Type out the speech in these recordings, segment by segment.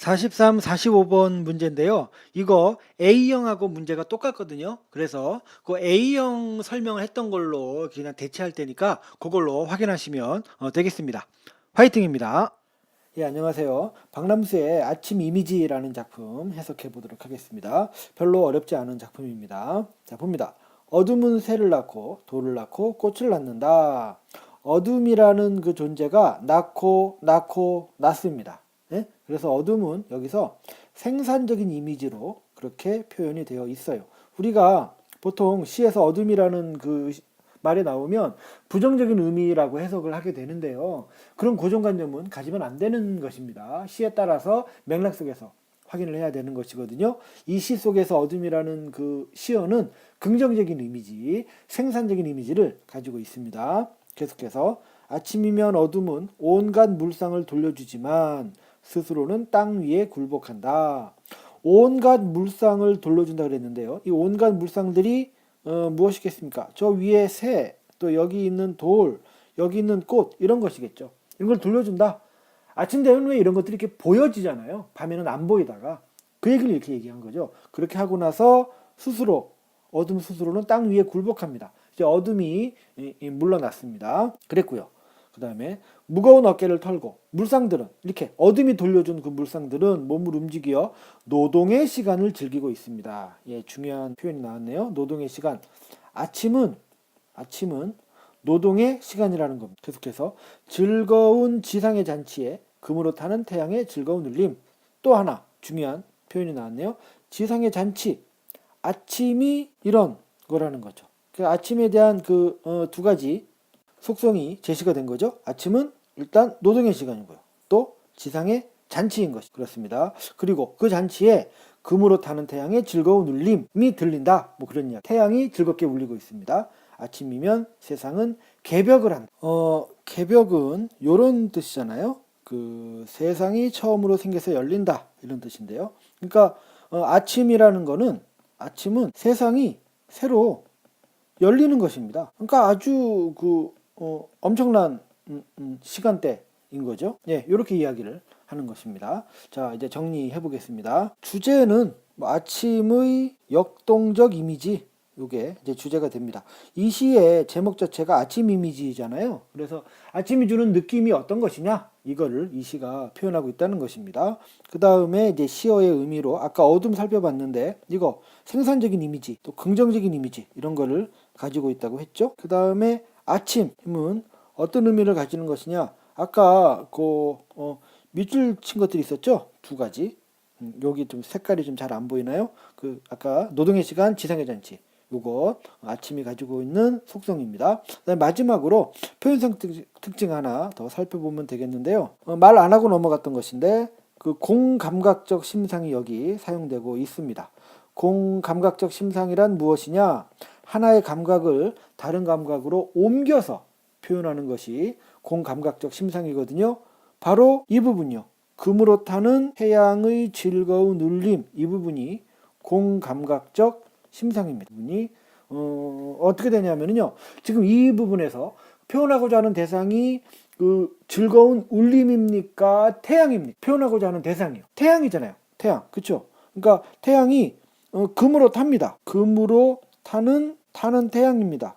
43, 45번 문제인데요. 이거 A형하고 문제가 똑같거든요. 그래서 그 A형 설명을 했던 걸로 그냥 대체할 테니까 그걸로 확인하시면 되겠습니다. 화이팅입니다. 예, 안녕하세요. 박람수의 아침 이미지라는 작품 해석해 보도록 하겠습니다. 별로 어렵지 않은 작품입니다. 자, 봅니다. 어둠은 새를 낳고 돌을 낳고 꽃을 낳는다. 어둠이라는 그 존재가 낳습니다. 예? 그래서 어둠은 여기서 생산적인 이미지로 그렇게 표현이 되어 있어요. 우리가 보통 시에서 어둠이라는 그 말이 나오면 부정적인 의미라고 해석을 하게 되는데요. 그런 고정관념은 가지면 안 되는 것입니다. 시에 따라서 맥락 속에서 확인을 해야 되는 것이거든요. 이 시 속에서 어둠이라는 그 시어는 긍정적인 이미지, 생산적인 이미지를 가지고 있습니다. 계속해서 아침이면 어둠은 온갖 물상을 돌려주지만 스스로는 땅 위에 굴복한다. 온갖 물상을 돌려준다 그랬는데요. 이 온갖 물상들이 무엇이겠습니까? 저 위에 새, 또 여기 있는 돌, 여기 있는 꽃 이런 것이겠죠. 이런 걸 돌려준다. 아침 되면 왜 이런 것들이 이렇게 보여지잖아요. 밤에는 안 보이다가 그 얘기를 이렇게 얘기한 거죠. 그렇게 하고 나서 스스로 어둠 스스로는 땅 위에 굴복합니다. 이제 어둠이 물러났습니다. 그랬고요. 그 다음에 무거운 어깨를 털고 물상들은 이렇게 어둠이 돌려준 그 물상들은 몸을 움직여 노동의 시간을 즐기고 있습니다. 예, 중요한 표현이 나왔네요. 노동의 시간. 아침은 노동의 시간이라는 겁니다. 계속해서 즐거운 지상의 잔치에 금으로 타는 태양의 즐거운 울림. 또 하나 중요한 표현이 나왔네요. 지상의 잔치. 아침이 이런 거라는 거죠. 그 아침에 대한 그 두 가지 속성이 제시가 된 거죠. 아침은 일단 노동의 시간이고요. 또 지상의 잔치인 것이 그렇습니다. 그리고 그 잔치에 금으로 타는 태양의 즐거운 울림이 들린다. 뭐 그런 이야기. 태양이 즐겁게 울리고 있습니다. 아침이면 세상은 개벽을 한다. 개벽은 요런 뜻이잖아요. 그 세상이 처음으로 생겨서 열린다 이런 뜻인데요. 그러니까 아침이라는 거는 아침은 세상이 새로 열리는 것입니다. 그러니까 아주 엄청난 시간대인 거죠. 예, 이렇게 이야기를 하는 것입니다. 자, 이제 정리해 보겠습니다. 주제는 아침의 역동적 이미지, 요게 이제 주제가 됩니다. 이 시의 제목 자체가 아침 이미지잖아요. 그래서 아침이 주는 느낌이 어떤 것이냐, 이거를 이 시가 표현하고 있다는 것입니다. 그 다음에 이제 시어의 의미로 아까 어둠 살펴봤는데 이거 생산적인 이미지, 또 긍정적인 이미지 이런 거를 가지고 있다고 했죠. 그 다음에 아침은 어떤 의미를 가지는 것이냐, 아까 밑줄 친 것들이 있었죠. 두 가지. 여기 좀 색깔이 좀 잘 안 보이나요? 그 아까 노동의 시간, 지상의 잔치. 요거 아침이 가지고 있는 속성입니다. 그다음에 마지막으로 표현성 특징 하나 더 살펴보면 되겠는데요. 말 안 하고 넘어갔던 것인데 그 공감각적 심상이 여기 사용되고 있습니다. 공감각적 심상이란 무엇이냐? 하나의 감각을 다른 감각으로 옮겨서 표현하는 것이 공감각적 심상이거든요. 바로 이 부분요. 금으로 타는 태양의 즐거운 울림, 이 부분이 공감각적 심상입니다. 부분이 어떻게 되냐면요. 지금 이 부분에서 표현하고자 하는 대상이 그 즐거운 울림입니까? 태양입니까? 표현하고자 하는 대상이요. 태양이잖아요. 태양. 그렇죠? 그러니까 태양이 금으로 탑니다. 금으로 타는 태양입니다.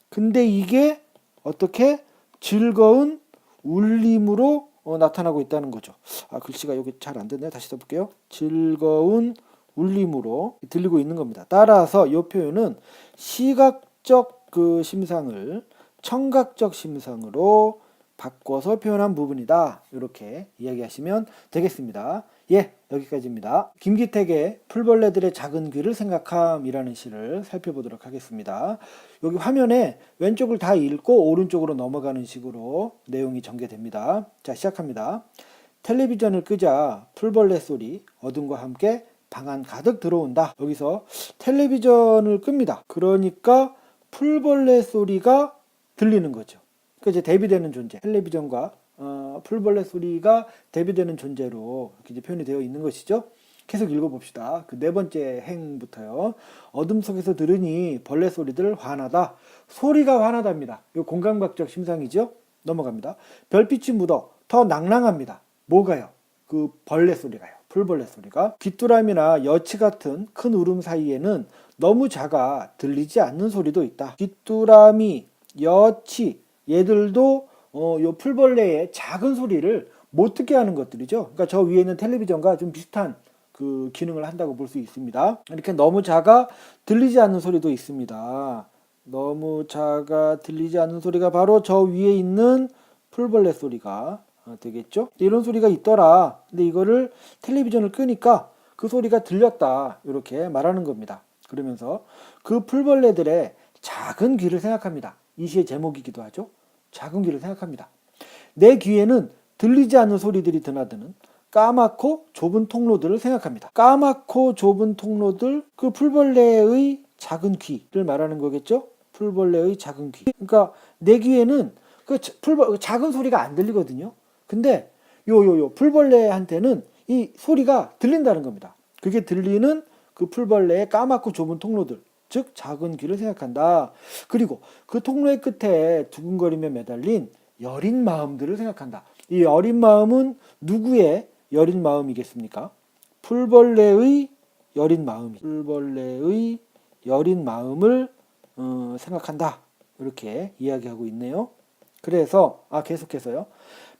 근데 이게 어떻게 즐거운 울림으로 나타나고 있다는 거죠. 글씨가 여기 잘 안 됐네요. 다시 써볼게요. 즐거운 울림으로 들리고 있는 겁니다. 따라서 이 표현은 시각적 그 심상을 청각적 심상으로 바꿔서 표현한 부분이다. 이렇게 이야기하시면 되겠습니다. 예, 여기까지입니다. 김기택의 풀벌레들의 작은 귀를 생각함이라는 시를 살펴보도록 하겠습니다. 여기 화면에 왼쪽을 다 읽고 오른쪽으로 넘어가는 식으로 내용이 전개됩니다. 자, 시작합니다. 텔레비전을 끄자 풀벌레 소리 어둠과 함께 방 안 가득 들어온다. 여기서 텔레비전을 끕니다. 그러니까 풀벌레 소리가 들리는 거죠. 그러니까 이제 대비되는 존재, 텔레비전과 풀벌레 소리가 대비되는 존재로 이렇게 표현이 되어 있는 것이죠. 계속 읽어봅시다. 그 네 번째 행부터요. 어둠 속에서 들으니 벌레 소리들 환하다. 소리가 환하답니다. 이거 공감각적 심상이죠. 넘어갑니다. 별빛이 묻어 더 낭랑합니다. 뭐가요? 그 벌레 소리가요. 풀벌레 소리가. 귀뚜라미나 여치 같은 큰 울음 사이에는 너무 작아 들리지 않는 소리도 있다. 귀뚜라미, 여치 얘들도 요 풀벌레의 작은 소리를 못 듣게 하는 것들이죠. 그러니까 저 위에 있는 텔레비전과 좀 비슷한 그 기능을 한다고 볼 수 있습니다. 이렇게 너무 작아 들리지 않는 소리도 있습니다. 너무 작아 들리지 않는 소리가 바로 저 위에 있는 풀벌레 소리가 되겠죠. 이런 소리가 있더라. 근데 이거를 텔레비전을 끄니까 그 소리가 들렸다. 이렇게 말하는 겁니다. 그러면서 그 풀벌레들의 작은 귀를 생각합니다. 이 시의 제목이기도 하죠. 작은 귀를 생각합니다. 내 귀에는 들리지 않는 소리들이 드나드는 까맣고 좁은 통로들을 생각합니다. 까맣고 좁은 통로들, 그 풀벌레의 작은 귀를 말하는 거겠죠? 풀벌레의 작은 귀. 그러니까 내 귀에는 그 작은 소리가 안 들리거든요. 근데 요 풀벌레한테는 이 소리가 들린다는 겁니다. 그게 들리는 그 풀벌레의 까맣고 좁은 통로들, 즉 작은 귀를 생각한다. 그리고 그 통로의 끝에 두근거리며 매달린 여린 마음들을 생각한다. 이 여린 마음은 누구의 여린 마음이겠습니까? 풀벌레의 여린 마음이. 풀벌레의 여린 마음을 생각한다. 이렇게 이야기하고 있네요. 그래서 계속해서요.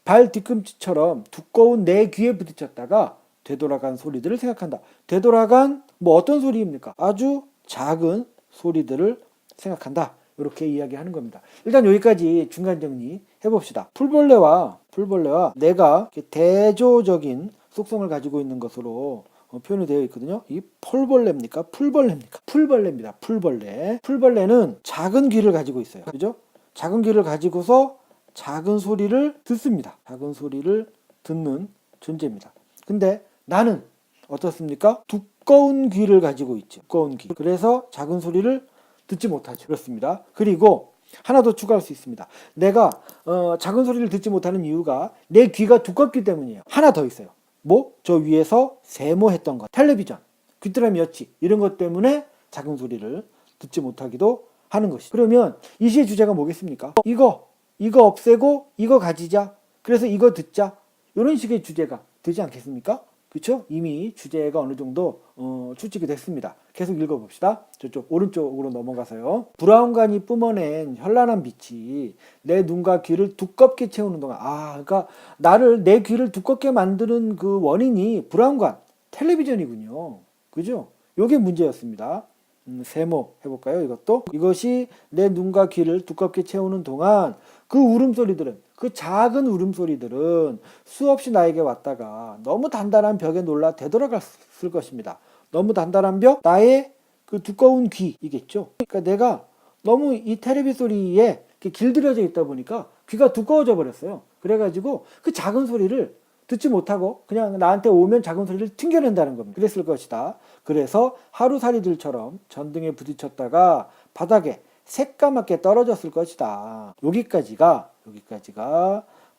발 뒤꿈치처럼 두꺼운 내 귀에 부딪혔다가 되돌아간 소리들을 생각한다. 되돌아간 어떤 소리입니까? 아주 작은 소리들을 생각한다. 이렇게 이야기하는 겁니다. 일단 여기까지 중간 정리 해봅시다. 풀벌레와 내가 대조적인 속성을 가지고 있는 것으로 표현이 되어 있거든요. 이 폴벌레입니까? 풀벌레입니까? 풀벌레입니다. 풀벌레. 풀벌레는 작은 귀를 가지고 있어요. 그죠? 작은 귀를 가지고서 작은 소리를 듣습니다. 작은 소리를 듣는 존재입니다. 근데 나는 어떻습니까? 두꺼운 귀를 가지고 있죠. 두꺼운 귀. 그래서 작은 소리를 듣지 못하죠. 그렇습니다. 그리고 하나 더 추가할 수 있습니다. 내가 작은 소리를 듣지 못하는 이유가 내 귀가 두껍기 때문이에요. 하나 더 있어요. 저 위에서 세모했던 것, 텔레비전, 귀뚜라미 여치 이런 것 때문에 작은 소리를 듣지 못하기도 하는 것이. 그러면 이 시의 주제가 뭐겠습니까? 이거 없애고 이거 가지자. 그래서 이거 듣자. 이런 식의 주제가 되지 않겠습니까? 그렇죠? 이미 주제가 어느 정도 추측이 됐습니다. 계속 읽어봅시다. 저쪽 오른쪽으로 넘어가서요. 브라운관이 뿜어낸 현란한 빛이 내 눈과 귀를 두껍게 채우는 동안 그러니까 내 귀를 두껍게 만드는 그 원인이 브라운관, 텔레비전이군요. 그죠? 요게 문제였습니다. 세모 해볼까요? 이것이 내 눈과 귀를 두껍게 채우는 동안 그 울음소리들은, 그 작은 울음소리들은 수없이 나에게 왔다가 너무 단단한 벽에 놀라 되돌아갔을 것입니다. 너무 단단한 벽, 나의 그 두꺼운 귀이겠죠. 그러니까 내가 너무 이 텔레비 소리에 길들여져 있다 보니까 귀가 두꺼워져 버렸어요. 그래가지고 그 작은 소리를 듣지 못하고 그냥 나한테 오면 작은 소리를 튕겨낸다는 겁니다. 그랬을 것이다. 그래서 하루살이들처럼 전등에 부딪혔다가 바닥에 새까맣게 떨어졌을 것이다. 여기까지가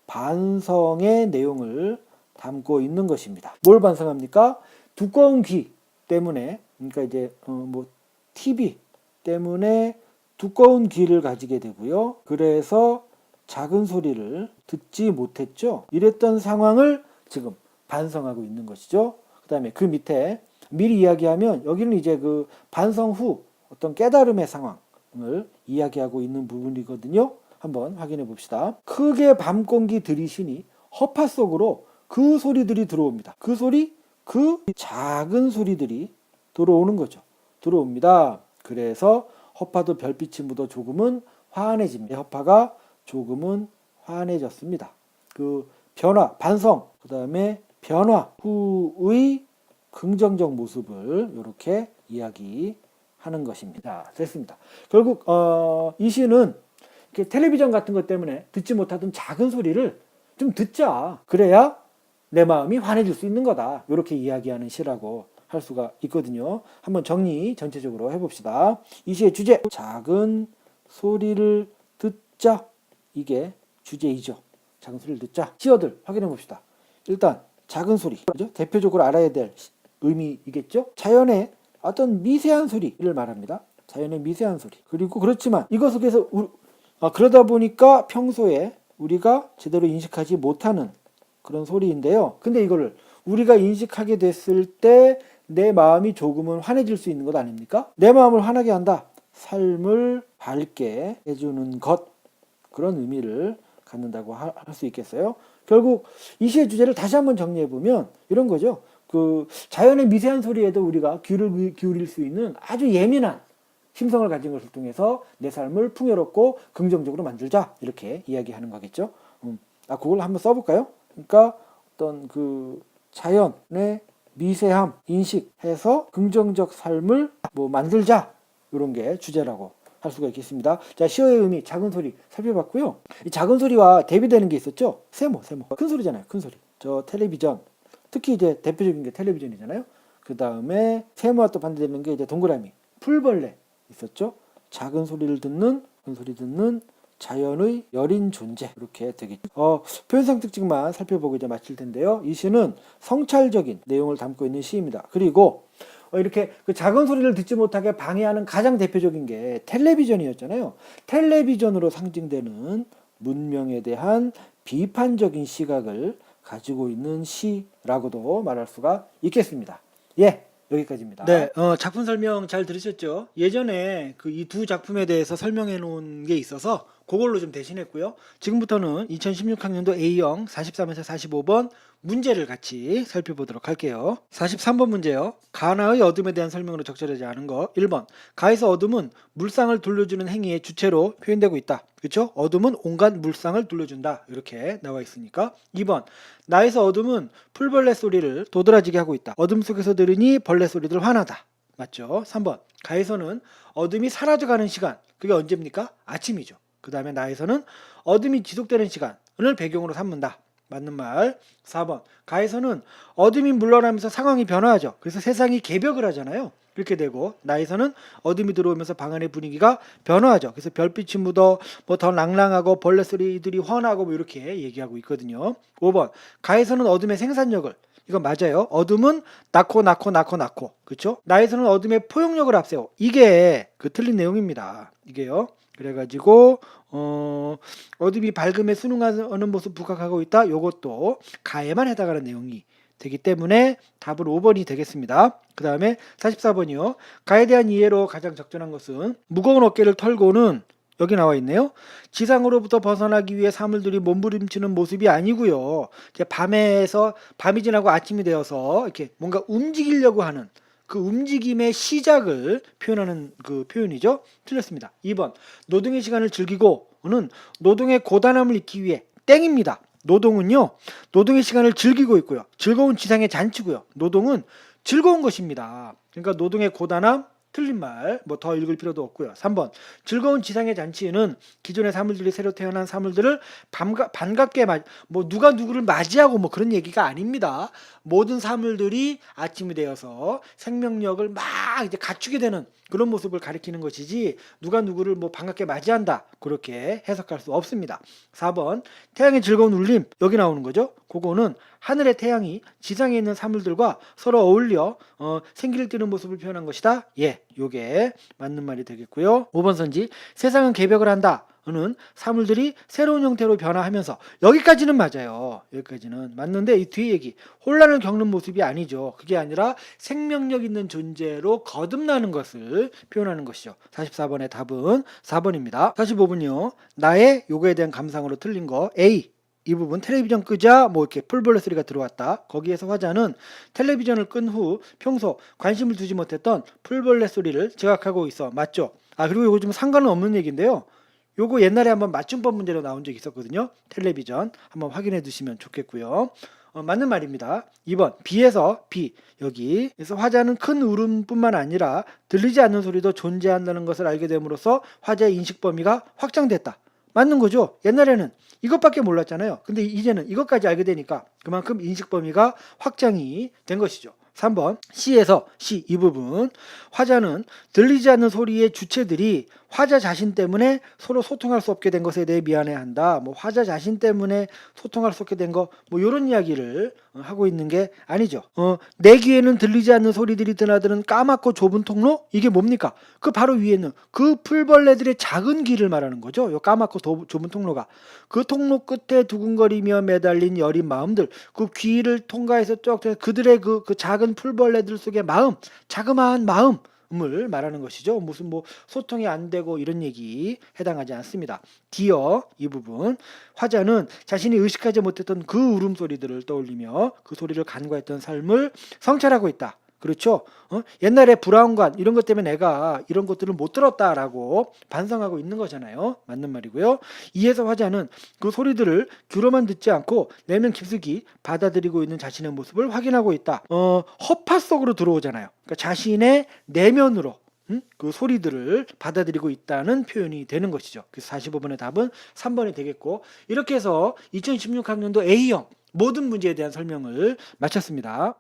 반성의 내용을 담고 있는 것입니다. 뭘 반성합니까? 두꺼운 귀 때문에, 그러니까 이제 TV 때문에 두꺼운 귀를 가지게 되고요. 그래서 작은 소리를 듣지 못했죠. 이랬던 상황을 지금 반성하고 있는 것이죠. 그 다음에 그 밑에 미리 이야기하면 여기는 이제 그 반성 후 어떤 깨달음의 상황을 이야기하고 있는 부분이거든요. 한번 확인해 봅시다. 크게 밤공기 들이쉬니 허파 속으로 그 소리들이 들어옵니다. 그 소리, 그 작은 소리들이 들어오는 거죠. 들어옵니다. 그래서 허파도 별빛이 묻어 조금은 환해집니다. 허파가 조금은 환해졌습니다. 그 변화, 반성, 그 다음에 변화 후의 긍정적 모습을 이렇게 이야기하는 것입니다. 됐습니다. 결국 이 시는 텔레비전 같은 것 때문에 듣지 못하던 작은 소리를 좀 듣자. 그래야 내 마음이 환해질 수 있는 거다. 이렇게 이야기하는 시라고 할 수가 있거든요. 한번 정리 전체적으로 해봅시다. 이 시의 주제, 작은 소리를 듣자. 이게 주제이죠. 작은 소리를 듣자. 시어들 확인해 봅시다. 일단 작은 소리, 그죠? 대표적으로 알아야 될 의미이겠죠. 자연의 어떤 미세한 소리를 말합니다. 자연의 미세한 소리. 그리고 그렇지만 이것 속에서 그러다 보니까 평소에 우리가 제대로 인식하지 못하는 그런 소리인데요. 근데 이거를 우리가 인식하게 됐을 때 내 마음이 조금은 환해질 수 있는 것 아닙니까? 내 마음을 환하게 한다. 삶을 밝게 해주는 것. 그런 의미를 갖는다고 할 수 있겠어요. 결국 이 시의 주제를 다시 한번 정리해보면 이런 거죠. 그 자연의 미세한 소리에도 우리가 귀를 기울일 수 있는 아주 예민한 심성을 가진 것을 통해서 내 삶을 풍요롭고 긍정적으로 만들자. 이렇게 이야기하는 거겠죠. 그걸 한번 써볼까요? 그러니까 어떤 그 자연의 미세함 인식해서 긍정적 삶을 만들자. 이런 게 주제라고 할 수가 있겠습니다. 자, 시어의 의미, 작은 소리 살펴봤고요. 이 작은 소리와 대비되는 게 있었죠. 세모. 큰 소리잖아요. 큰 소리. 저 텔레비전. 특히 이제 대표적인 게 텔레비전이잖아요. 그 다음에 세모와 또 반대되는 게 이제 동그라미. 풀벌레 있었죠. 작은 소리를 듣는, 큰 소리 듣는 자연의 여린 존재. 이렇게 되겠죠. 표현상 특징만 살펴보고 이제 마칠 텐데요. 이 시는 성찰적인 내용을 담고 있는 시입니다. 그리고 이렇게 그 작은 소리를 듣지 못하게 방해하는 가장 대표적인 게 텔레비전이었잖아요. 텔레비전으로 상징되는 문명에 대한 비판적인 시각을 가지고 있는 시라고도 말할 수가 있겠습니다. 예, 여기까지입니다. 네, 작품 설명 잘 들으셨죠? 예전에 그 이 두 작품에 대해서 설명해 놓은 게 있어서 그걸로 좀 대신했고요. 지금부터는 2016학년도 A형 43에서 45번 문제를 같이 살펴보도록 할게요. 43번 문제요. 가나의 어둠에 대한 설명으로 적절하지 않은 거. 1번. 가에서 어둠은 물상을 돌려주는 행위의 주체로 표현되고 있다. 그렇죠? 어둠은 온갖 물상을 돌려준다. 이렇게 나와 있으니까. 2번. 나에서 어둠은 풀벌레 소리를 도드라지게 하고 있다. 어둠 속에서 들으니 벌레 소리들 화나다. 맞죠? 3번. 가에서는 어둠이 사라져가는 시간. 그게 언제입니까? 아침이죠. 그 다음에 나에서는 어둠이 지속되는 시간을 배경으로 삼는다. 맞는 말. 4번. 가에서는 어둠이 물러나면서 상황이 변화하죠. 그래서 세상이 개벽을 하잖아요. 이렇게 되고 나에서는 어둠이 들어오면서 방 안의 분위기가 변화하죠. 그래서 별빛이 묻어 더 낭랑하고 벌레 소리들이 환하고 이렇게 얘기하고 있거든요. 5번. 가에서는 어둠의 생산력을 이건 맞아요. 어둠은 낳고. 그렇죠? 나에서는 어둠의 포용력을 앞세워. 이게 그 틀린 내용입니다. 이게요. 그래가지고 어둠이 밝음에 순응하는 모습 부각하고 있다. 요것도 가에만 해당하는 내용이 되기 때문에 답은 5번이 되겠습니다. 그 다음에 44번이요. 가에 대한 이해로 가장 적절한 것은 무거운 어깨를 털고는 여기 나와 있네요. 지상으로부터 벗어나기 위해 사물들이 몸부림치는 모습이 아니고요. 이제 밤이 지나고 아침이 되어서 이렇게 뭔가 움직이려고 하는 그 움직임의 시작을 표현하는 그 표현이죠. 틀렸습니다. 2번. 노동의 시간을 즐기고는 노동의 고단함을 잊기 위해 땡입니다. 노동은요. 노동의 시간을 즐기고 있고요. 즐거운 지상의 잔치고요. 노동은 즐거운 것입니다. 그러니까 노동의 고단함 틀린 말, 더 읽을 필요도 없고요. 3번. 즐거운 지상의 잔치에는 기존의 사물들이 새로 태어난 사물들을 반갑게 누가 누구를 맞이하고 그런 얘기가 아닙니다. 모든 사물들이 아침이 되어서 생명력을 막 이제 갖추게 되는 그런 모습을 가리키는 것이지 누가 누구를 반갑게 맞이한다. 그렇게 해석할 수 없습니다. 4번. 태양의 즐거운 울림. 여기 나오는 거죠. 그거는 하늘의 태양이 지상에 있는 사물들과 서로 어울려 생기를 띠는 모습을 표현한 것이다. 예, 요게 맞는 말이 되겠고요. 5번 선지. 세상은 개벽을 한다. 는 사물들이 새로운 형태로 변화하면서 여기까지는 맞아요. 여기까지는 맞는데 이 뒤에 얘기 혼란을 겪는 모습이 아니죠. 그게 아니라 생명력 있는 존재로 거듭나는 것을 표현하는 것이죠. 44번의 답은 4번입니다. 45번요. 나의 요거에 대한 감상으로 틀린 거 A. 이 부분 텔레비전 끄자 이렇게 풀벌레 소리가 들어왔다. 거기에서 화자는 텔레비전을 끈 후 평소 관심을 두지 못했던 풀벌레 소리를 지각하고 있어. 맞죠? 그리고 이거 좀 상관은 없는 얘기인데요. 요거 옛날에 한번 맞춤법 문제로 나온 적이 있었거든요. 텔레비전 한번 확인해 두시면 좋겠고요. 맞는 말입니다. 2번 B에서 B 여기에서 화자는 큰 울음뿐만 아니라 들리지 않는 소리도 존재한다는 것을 알게 됨으로써 화자의 인식 범위가 확장됐다. 맞는 거죠. 옛날에는 이것밖에 몰랐잖아요. 근데 이제는 이것까지 알게 되니까 그만큼 인식 범위가 확장이 된 것이죠. 3번 C에서 C 이 부분 화자는 들리지 않는 소리의 주체들이 화자 자신 때문에 서로 소통할 수 없게 된 것에 대해 미안해한다. 뭐 화자 자신 때문에 소통할 수 없게 된 거, 뭐 이런 이야기를 하고 있는 게 아니죠. 내 귀에는 들리지 않는 소리들이 드나드는 까맣고 좁은 통로? 이게 뭡니까? 그 바로 위에 있는 그 풀벌레들의 작은 귀를 말하는 거죠. 요 까맣고 좁은 통로가. 그 통로 끝에 두근거리며 매달린 여린 마음들, 그 귀를 통과해서 쭉 그들의 그 작은 풀벌레들 속의 마음, 자그마한 마음, 을 말하는 것이죠. 무슨 뭐 소통이 안 되고 이런 얘기 해당하지 않습니다. 디어 이 부분 화자는 자신이 의식하지 못했던 그 울음소리들을 떠올리며 그 소리를 간과했던 삶을 성찰하고 있다. 그렇죠? 옛날에 불안감 이런 것 때문에 내가 이런 것들을 못 들었다라고 반성하고 있는 거잖아요. 맞는 말이고요. 이에서 화자는 그 소리들을 귀로만 듣지 않고 내면 깊숙이 받아들이고 있는 자신의 모습을 확인하고 있다. 허파 속으로 들어오잖아요. 그러니까 자신의 내면으로 그 소리들을 받아들이고 있다는 표현이 되는 것이죠. 그래서 45번의 답은 3번이 되겠고, 이렇게 해서 2016학년도 A형 모든 문제에 대한 설명을 마쳤습니다.